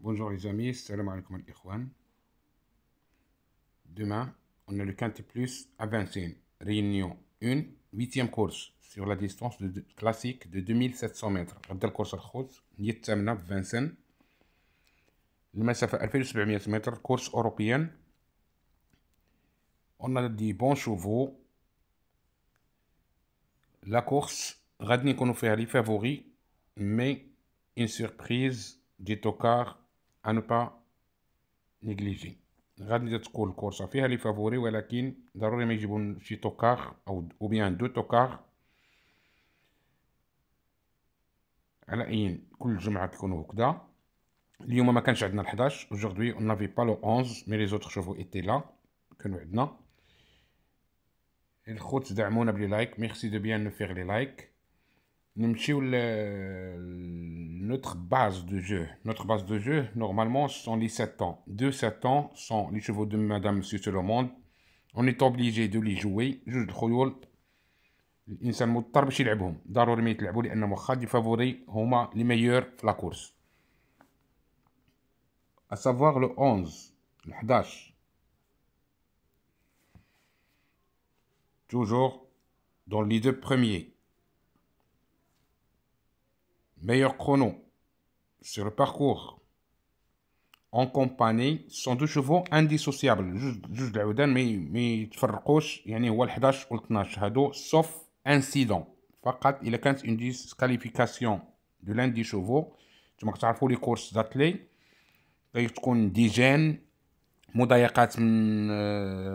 Bonjour les amis, salam alaikum al-ikhwan. Demain, on a le Quintet Plus à Vincennes. Réunion 1, 8e course sur la distance classique de 2700 mètres. غدا الكورس الخوص هي الثامنة في فانسن. المسافة 2700 متر، course européenne. On a des bons chevaux. La course, غادي نكونوا فيها les favoris, mais une surprise des tocards à ne pas négliger. غادي تكون الكورسة فيها لي فافوري، ولكن ضروري ما يجيبون شي توكار او بيان دو توكار. على اي كل جمعة كيكونوا هكذا. اليوم ما كانش عندنا 11 aujourd'hui on n'avait pas le 11 mais les autres chevaux étaient là. كانوا عندنا الخوت دعمونا بلي لايك، ميرسي دو بيان نو فيغ لي لايك. نمشيو notre base de jeu. Notre base de jeu, normalement, ce sont les 7 ans. 2-7 ans sont les chevaux de Madame Monsieur Tout le Monde. On est obligé de les jouer. جوج الخيول الإنسان مضطر باش يلعبهم، ضروري ما يتلعبوا لأن واخا دي فافوري هما لي ميور في لا كورس. à savoir le 11 le 11 toujours dans les deux premiers. Meilleur chrono sur le parcours en compagnie sont deux chevaux indissociables. جوج العودان ما يتفرقوش، يعني هو ال 11 و 12 هادو sauf incident. فقط إلا كانت une disqualification de l'un des chevaux. نتوما كتعرفوا لي كورس داتلي تكون ديجان، مضايقات من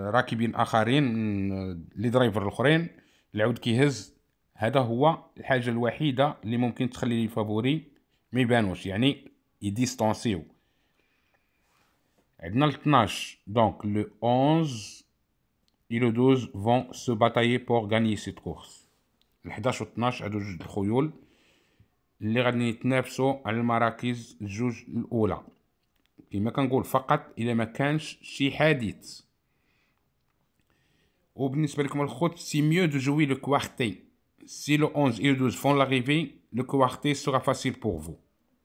راكبين آخرين، من لي درايفر الآخرين، العود كيهز. هذا هو الحاجة الوحيدة اللي ممكن تخلي لي فافوري ما يبانوش، يعني يديستونسيو. عندنا ال 12 donc le 11 et le 12 vont se batailler pour gagner cette course. ال 11 و 12 هادو جوج الخيول اللي غادي يتنافسوا على المراكز الجوج الأولى. كما كنقول فقط إلا ما كانش شي حادث. وبالنسبة لكم الخوت سي ميو دو جوي لو كوارتي. Si le 11 et le 12 font l'arrivée, le quartet sera facile pour vous.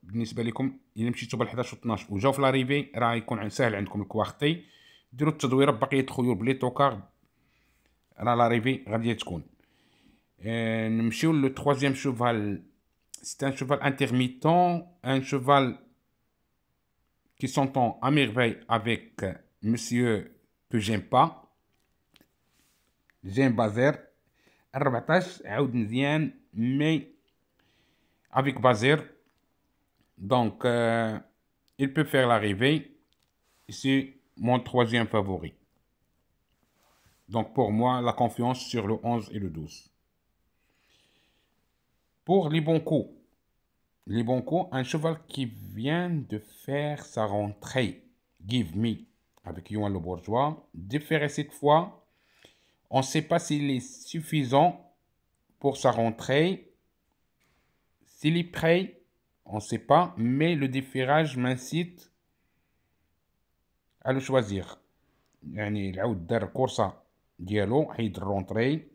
بالنسبة لكم إلا مشيتوا بال 11 و 12 وجاو في لاريفي راه يكون ساهل عندكم الكوارتي. ديروا التدويره ببقية الخيول بلي توكار، راه لاريفي غادي تكون. نمشيو لو troisième cheval. C'est un cheval intermittent, un cheval qui s'entend à merveille avec monsieur que j'aime pas. J'aime Bazer. 14 عاود مزيان mais avec Bazer. Donc il peut faire l'arrivée. C'est mon troisième favori. Donc pour moi, la confiance sur le 11 et le 12. Pour les bons coups. Les bons coups, un cheval qui vient de faire sa rentrée. Give Me, avec Yohan Le Bourgeois. Différé cette fois. On ne sait pas s'il est suffisant pour sa rentrée. S'il est prêt, on ne sait pas. Mais le déferrage m'incite à le choisir. يعني العود دار الكورسة ديالو، حيد الرونطري،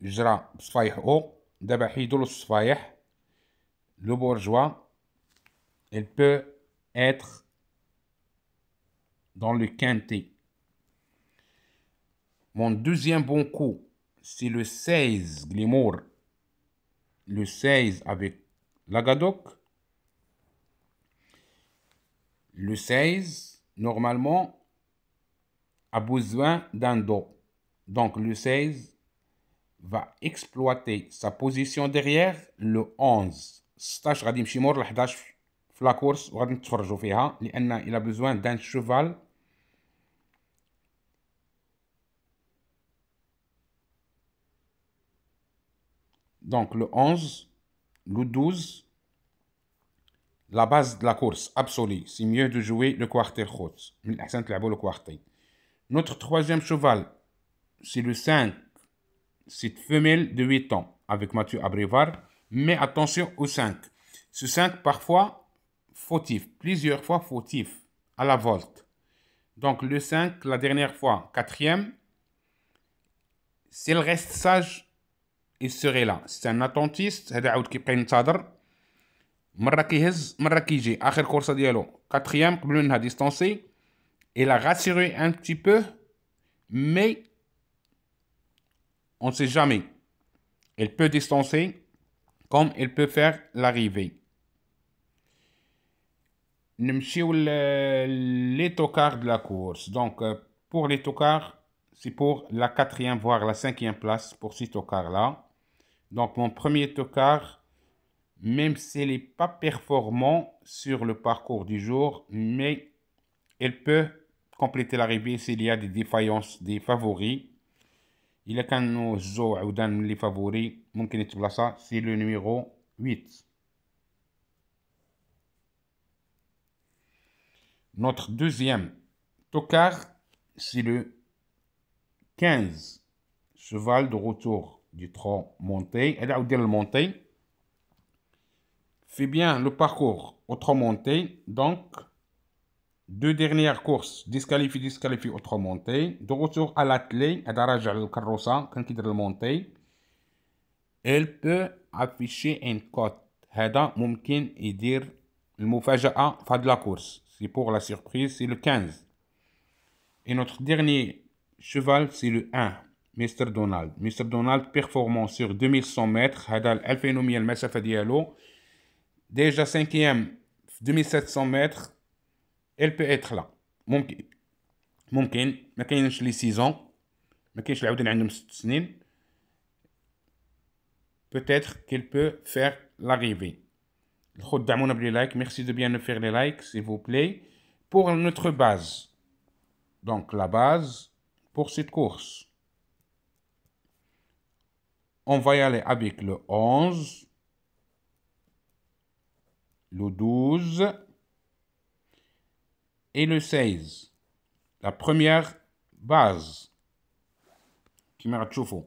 جرى بصفايحو، دابا حيدولو الصفايح. Le bourgeois, il peut être dans le quintet. Mon deuxième bon coup, c'est le 16 Glimour. Le 16 avec Lagadoc. Le 16, normalement, a besoin d'un dos. Donc le 16 va exploiter sa position derrière le 11. 16 غادي يمشي مور ل 11 في لا كورس وغادي نتفرجوا فيها لان il a besoin d'un cheval donc le 11 le 12 la base de la course absolue. C'est mieux de jouer le quartet الخوت، من الأحسن تلعبوا le quartet. Notre troisième cheval c'est le 5, cette femelle de 8 ans avec Mathieu Abrévar. Mais attention au 5. Ce 5 parfois fautif, plusieurs fois fautif à la volte. Donc le 5 la dernière fois 4e. S'il reste sage il serait là. C'est un attentiste. هذا عاود كيبقى ينتظر. مرة كيهز مرة كيجي آخر كورسة ديالو quatrième قبل منها ديستانسي. Il a rassuré un petit peu mais on ne sait jamais. Il peut distancer comme il peut faire l'arrivée. نمشيو les tocards de la course. Donc pour les tocards, c'est pour la 4e voire la 5e place pour ces tocards là. Donc mon premier tocard, même s'il n'est pas performant sur le parcours du jour, mais il peut compléter l'arrivée s'il y a des défaillances des favoris. Il كانوا الجو عودان من les favoris ممكن يتبلاصا. C'est le numéro 8. Notre deuxième tocard, c'est le 15. Cheval de retour du tronc monté. Elle a le monté. Fait bien le parcours au tronc monté. Donc, 2 dernières courses disqualifiées au tronc monté. De retour à l'attelé, elle a rajouté le carrossa quand il a monté. Elle peut afficher une cote. هذا ممكن يدير المفاجأة في هذه la course. C'est pour la surprise, c'est le 15. Et notre dernier cheval, c'est le 1, Mr. Donald. Mr. Donald performant sur 2100 mètres. هذا 2100 المسافة ديالو. Déjà 5e 2700 mètres. Elle peut être là. ممكن ما كاينش لي 6 ans. ما كاينش اللي عاودين عندهم 6 سنين. Peut-être qu'elle peut faire l'arrivée. Merci de bien nous faire les likes, s'il vous plaît. Pour notre base, donc la base pour cette course, on va y aller avec le 11, le 12 et le 16. La première base qui m'a تشوفوا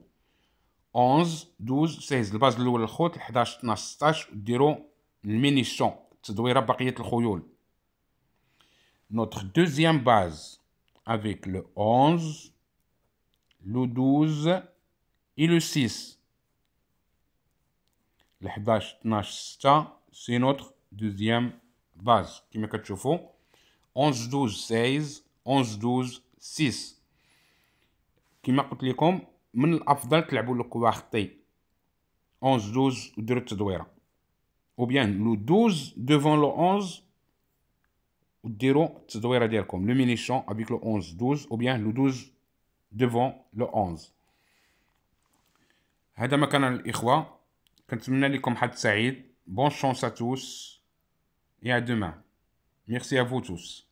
11 12 16. الباز الاول الخوت 11 12 16 وديروا الميني شون تدويره بقيه الخيول. Notre deuxième base avec le 11, le 12 et le 6. Le 11 12 6 c'est notre deuxième base كما كتشوفوا 11 12 16 11 12 6. كما قلت لكم من الافضل تلعبوا الكوا خطي 11 12 وديروا التدويره ou bien le 12 devant le 11 وديروا التدويره ديالكم le mini champ avec le 11 12 ou bien le 12 devant le 11. هذا ما كان الاخوه. كنتمنى لكم حظ سعيد. Bonne chance à tous et à demain. Merci à vous tous.